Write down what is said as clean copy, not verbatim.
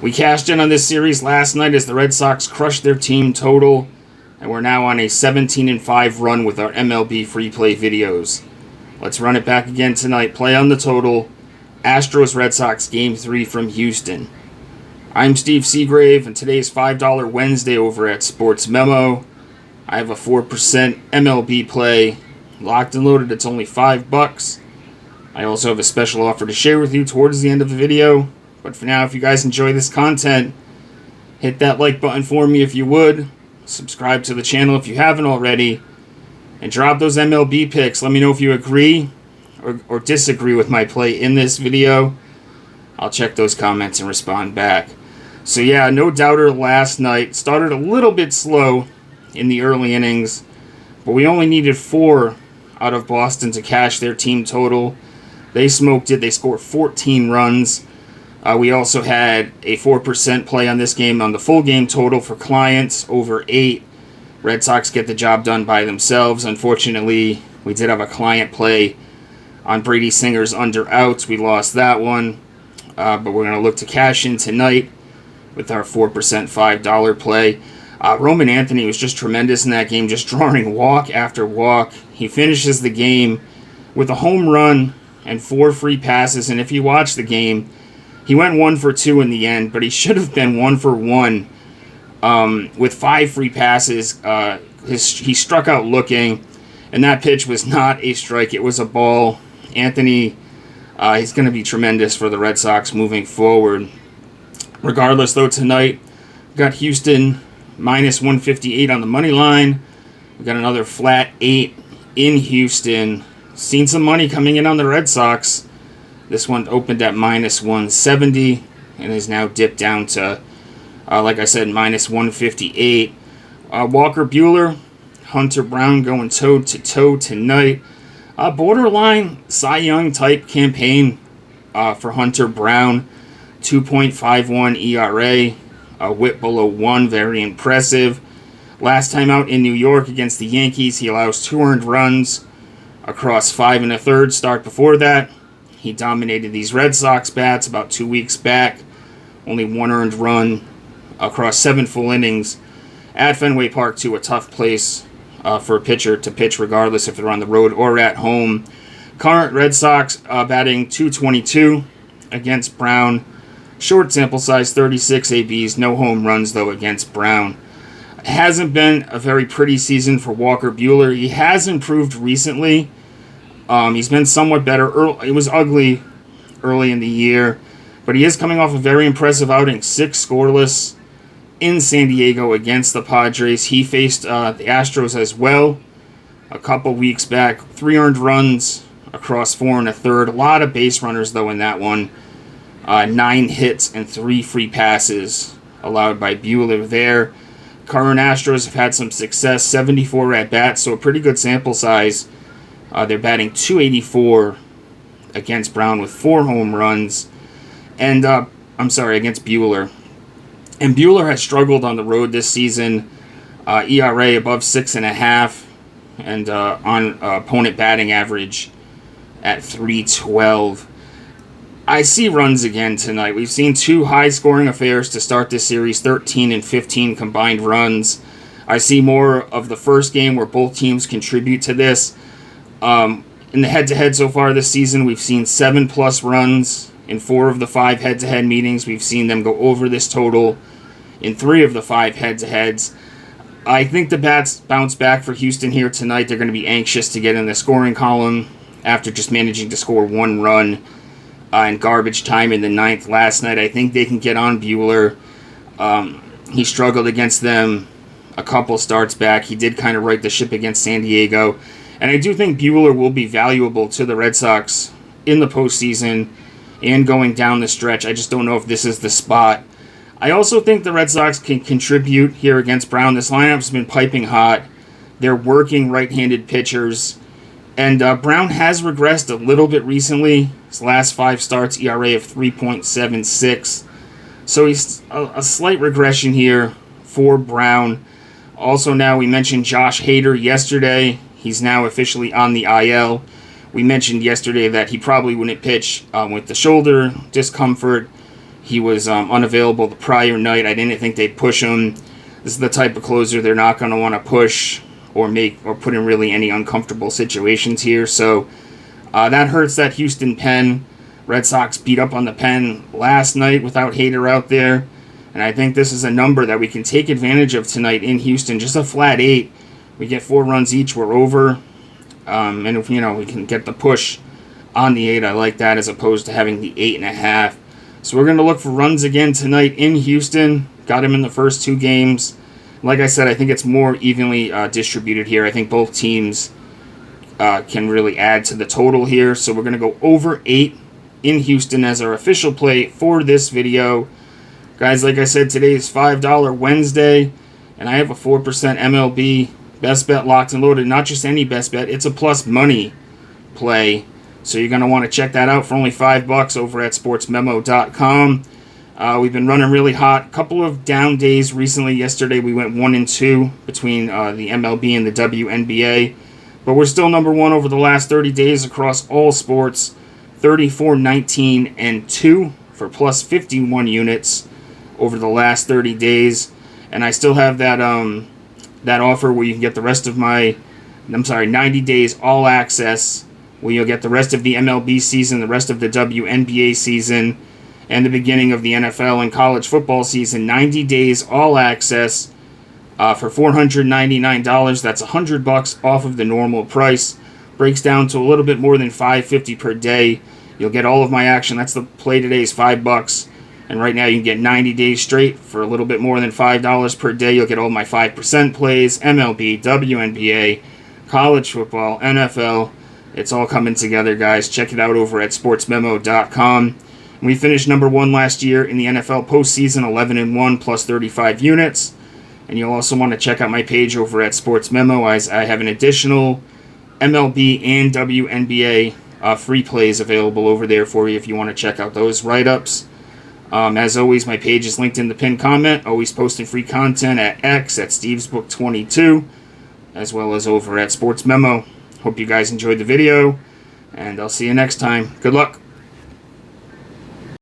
We cashed in on this series last night as the Red Sox crushed their team total, and we're now on a 17-5 run with our MLB free play videos. Let's run it back again tonight. Play on the total. Astros Red Sox Game 3 from Houston. I'm Steve Seagrave, and today's $5 Wednesday over at Sports Memo. I have a 4% MLB play. Locked and loaded, it's only $5. I also have a special offer to share with you towards the end of the video. But for now, if you guys enjoy this content, hit that like button for me if you would. Subscribe to the channel if you haven't already. And drop those MLB picks. Let me know if you agree or disagree with my play in this video. I'll check those comments and respond back. So yeah, no doubter last night. Started a little bit slow in the early innings. But we only needed 4 out of Boston to cash their team total. They smoked it. They scored 14 runs. We also had a 4% play on this game on the full game total for clients, over 8. Red Sox get the job done by themselves. Unfortunately, we did have a client play on Brady Singer's under outs. We lost that one, but we're going to look to cash in tonight with our 4% $5 play. Roman Anthony was just tremendous in that game, just drawing walk after walk. He finishes the game with a home run and 4 free passes, and if you watch the game, he went 1 for 2 in the end, but he should have been 1 for 1 with 5 free passes. He struck out looking, and that pitch was not a strike. It was a ball. Anthony, he's going to be tremendous for the Red Sox moving forward. Regardless, though, tonight, we got Houston minus 158 on the money line. We got another flat 8 in Houston. Seen some money coming in on the Red Sox. This one opened at minus 170 and is now dipped down to, like I said, minus 158. Walker Buehler, Hunter Brown going toe-to-toe tonight. Borderline Cy Young type campaign for Hunter Brown. 2.51 ERA, a whip below 1, very impressive. Last time out in New York against the Yankees, he allows 2 earned runs across 5 1/3. Start before that, he dominated these Red Sox bats about 2 weeks back. Only 1 earned run across 7 full innings at Fenway Park, to a tough place for a pitcher to pitch regardless if they're on the road or at home. Current Red Sox batting .222 against Brown. Short sample size, 36 ABs. No home runs, though, against Brown. It hasn't been a very pretty season for Walker Buehler. He has improved recently. He's been somewhat better. It was ugly early in the year, but he is coming off a very impressive outing. 6 scoreless in San Diego against the Padres. He faced the Astros as well a couple weeks back. 3 earned runs across 4 1/3. A lot of base runners, though, in that one. 9 hits and 3 free passes allowed by Buehler there. Current Astros have had some success. 74 at-bats, so a pretty good sample size. They're batting .284 against Brown with 4 home runs. And, against Buehler. And Buehler has struggled on the road this season. ERA above 6.5, and on opponent batting average at .312. I see runs again tonight. We've seen 2 high-scoring affairs to start this series, 13 and 15 combined runs. I see more of the first game where both teams contribute to this. In the head-to-head so far this season, we've seen 7+ runs in 4 of the 5 head-to-head meetings. We've seen them go over this total in 3 of the 5 head-to-heads. I think the bats bounce back for Houston here tonight. They're going to be anxious to get in the scoring column after just managing to score 1 run in garbage time in the 9th last night. I think they can get on Buehler. He struggled against them a couple starts back. He did kind of right the ship against San Diego. And I do think Buehler will be valuable to the Red Sox in the postseason and going down the stretch. I just don't know if this is the spot. I also think the Red Sox can contribute here against Brown. This lineup's been piping hot. They're working right-handed pitchers. And Brown has regressed a little bit recently. His last 5 starts, ERA of 3.76. So he's a slight regression here for Brown. Also now, we mentioned Josh Hader yesterday. He's now officially on the IL. We mentioned yesterday that he probably wouldn't pitch with the shoulder discomfort. He was unavailable the prior night. I didn't think they'd push him. This is the type of closer they're not going to want to push or put in really any uncomfortable situations here. So that hurts that Houston pen. Red Sox beat up on the pen last night without Hader out there. And I think this is a number that we can take advantage of tonight in Houston. Just a flat 8. We get 4 runs each, we're over. And if we can get the push on the 8, I like that as opposed to having the 8.5. So we're going to look for runs again tonight in Houston. Got him in the first 2 games. Like I said, I think it's more evenly distributed here. I think both teams can really add to the total here. So we're going to go over 8 in Houston as our official play for this video. Guys, like I said, today is $5 Wednesday, and I have a 4% MLB best bet locked and loaded. Not just any best bet, it's a plus money play. So you're going to want to check that out for only $5 over at sportsmemo.com. We've been running really hot. A couple of down days recently. Yesterday we went 1-2 between the MLB and the WNBA. But we're still number 1 over the last 30 days across all sports. 34, 19, and 2 for plus 51 units over the last 30 days. And I still have that that offer where you can get the rest of 90 days all access, where you'll get the rest of the MLB season, the rest of the WNBA season, and the beginning of the NFL and college football season. 90 days all access for $499. That's $100 off of the normal price. Breaks down to a little bit more than $5.50 per day. You'll get all of my action. That's the play today is $5. And right now you can get 90 days straight for a little bit more than $5 per day. You'll get all my 5% plays, MLB, WNBA, college football, NFL. It's all coming together, guys. Check it out over at sportsmemo.com. We finished number 1 last year in the NFL postseason, 11-1 plus 35 units. And you'll also want to check out my page over at Sports Memo, as I have an additional MLB and WNBA free plays available over there for you if you want to check out those write-ups. As always, my page is linked in the pinned comment. Always posting free content at X at StevesBook22, as well as over at Sports Memo. Hope you guys enjoyed the video, and I'll see you next time. Good luck.